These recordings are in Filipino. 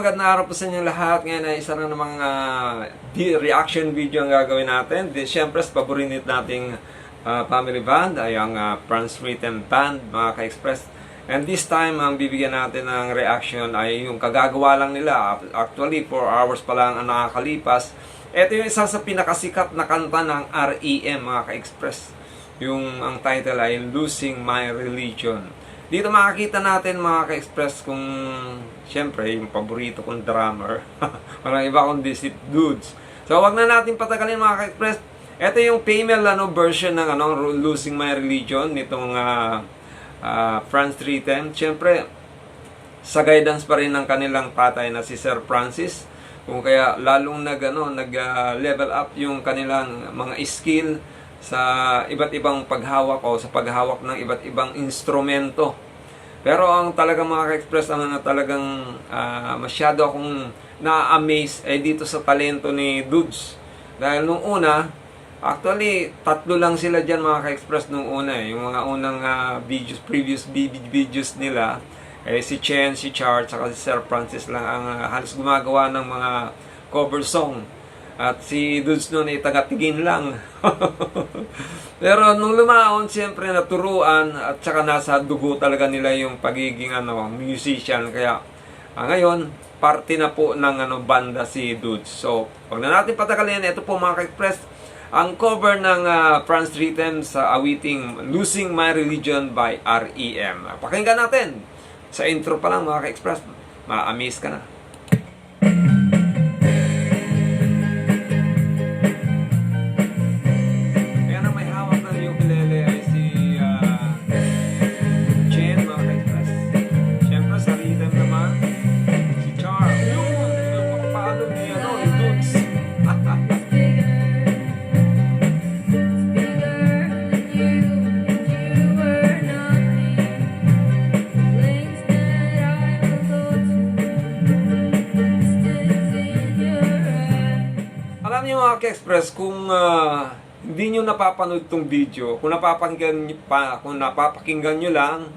magandang araw po sa inyo lahat. Ngayon ay isa na namang reaction video ang gagawin natin. Siyempre, sa paborito nating family band ay ang Franz Rhythm Band, mga ka-express. And this time, ang bibigyan natin ng reaction ay yung kagagawa lang nila. Actually, 4 hours pa lang ang nakakalipas. Ito yung isa sa pinakasikat na kanta ng REM, mga ka-express. Ang title ay Losing My Religion. Dito makikita natin, mga ka-express, kung siyempre yung paborito kong drummer. Walang iba kundi si Dudes. So wag na natin patagalin, mga ka-express. Ito yung female version ng Losing My Religion nitong Franz Rhythm. Siyempre sa guidance pa rin ng kanilang tatay na si Sir Francis. Kung kaya lalong nag-level up yung kanilang mga skill sa iba't ibang paghawak o sa paghawak ng iba't ibang instrumento. Pero ang talagang mga ka-express, ang talagang masyado akong na-amaze ay dito sa talento ni Dudes. Dahil nung una, actually, 3 lang sila dyan, mga ka-express, nung una. Yung mga unang previous videos nila, si Chen, si Char, saka si Sir Francis lang ang halos gumagawa ng mga cover song. At si Dudes noon ay taga-tigin lang. Pero nung lumaon, siyempre naturuan at saka nasa dugo talaga nila yung pagiging musician. Kaya ngayon, parte na po ng banda si Dudes. So, wag na natin patagalin. Ito po, mga ka-express, ang cover ng Franz Rhythm sa awiting Losing My Religion by REM. Pakinggan natin. Sa intro pa lang, mga ka-express, ma-amaze ka na. Alam niyo, mga ka-express, kung hindi niyo napapanood tong video, kung napapakinggan niyo lang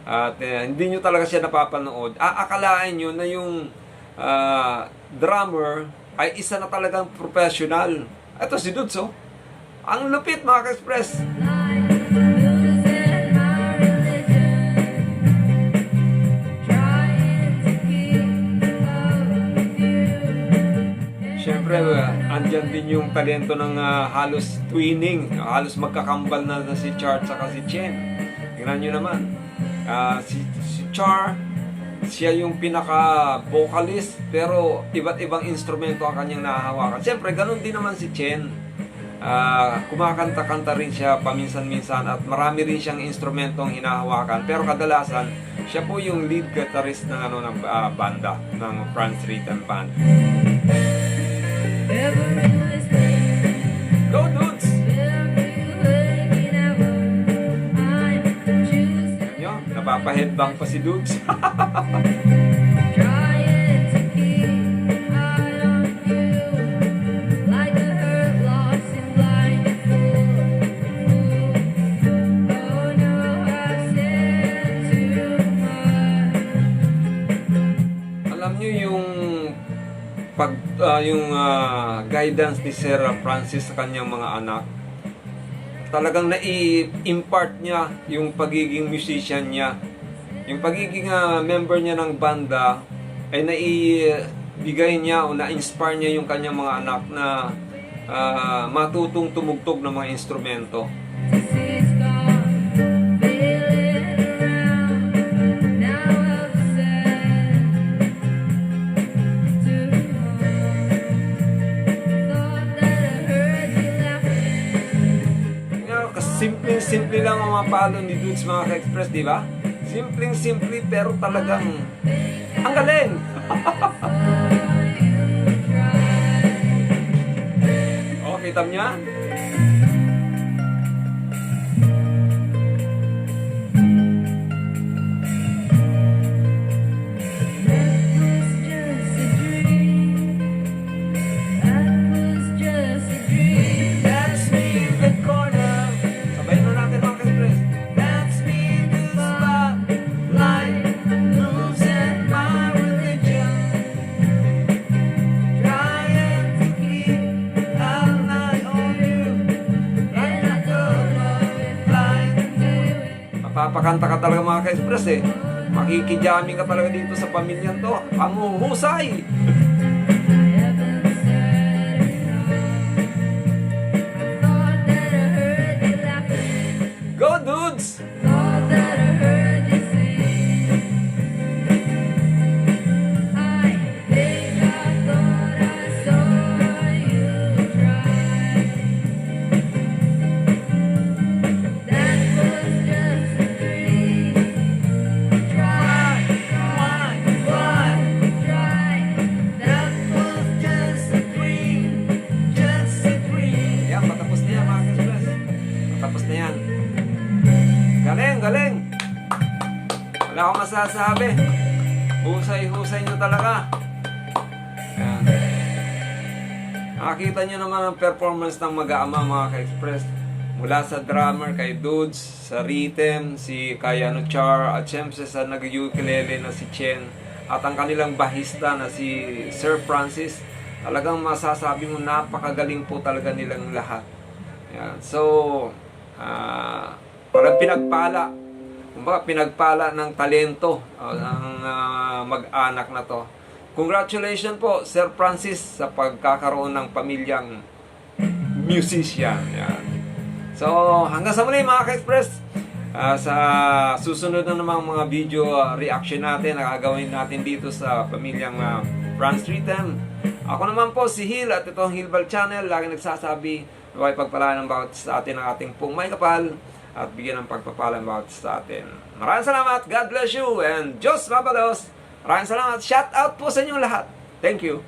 at hindi niyo talaga siya napapanood, aakalain niyo na yung drummer ay isa na talagang professional. Ito si Dudes, oh. Ang lupit, mga ka-express. Siyempre, andyan din yung talento ng halos twinning, halos magkakambal na si Char at si Chen. Tingnan nyo naman, si Char, siya yung pinaka-vocalist, pero iba't ibang instrumento ang kanyang nahahawakan. Siyempre, ganun din naman si Chen. Kumakanta-kanta rin siya paminsan-minsan at marami rin siyang instrumentong hinahawakan. Pero kadalasan, siya po yung lead guitarist ng banda, ng Franz Rhythm Band. Go, Dudes! Nyo, napapahedbang pa si Dudes. Alam nyo yung guidance ni Sir Francis sa kanyang mga anak, talagang nai-impart niya yung pagiging musician niya, yung pagiging member niya ng banda ay naibigay niya o na-inspire niya yung kanyang mga anak na matutong tumugtog ng mga instrumento. Simple lang ang mapalo ni Dudes, mga ka-express, di ba? Simple pero talagang ang galing! Oh, kita niya? magpapakanta ka talaga mga ka-express eh. Makikijamming ka talaga dito sa pamilyang to. Ang huhusay! Go dudes! Yan, patapos na yan mga ka-express. Patapos na yan. Galing, galing! Wala akong masasabi. Husay-husay nyo talaga. Ayan. Nakakita nyo naman ang performance ng mag-aama mga ka-express. Mula sa drummer kay Dudes, sa rhythm, si Kayano Char, at syempre sa nag-ukulele na si Chen, at ang kanilang bahista na si Sir Francis. Talagang masasabi mo napakagaling po talaga nilang lahat. Ayan. So, parang pinagpala. Kumbaga, pinagpala ng talento ng mag-anak na to. Congratulations po, Sir Francis, sa pagkakaroon ng pamilyang musician. Yan. So, hanggang sa muli mga ka-express. Sa susunod na namang mga video reaction natin, nakagawin natin dito sa pamilyang Franz Rhythm. Ako naman po si Hil at ito ang Hilbal Channel. Lagi nagsasabi, naway pagpalaan ng bawat sa atin ang ating pong may kapal at bigyan ng pagpapalang bawat sa atin. Maraming salamat, God bless you, and Diyos mabalos. Maraming salamat, shout out po sa inyong lahat. Thank you.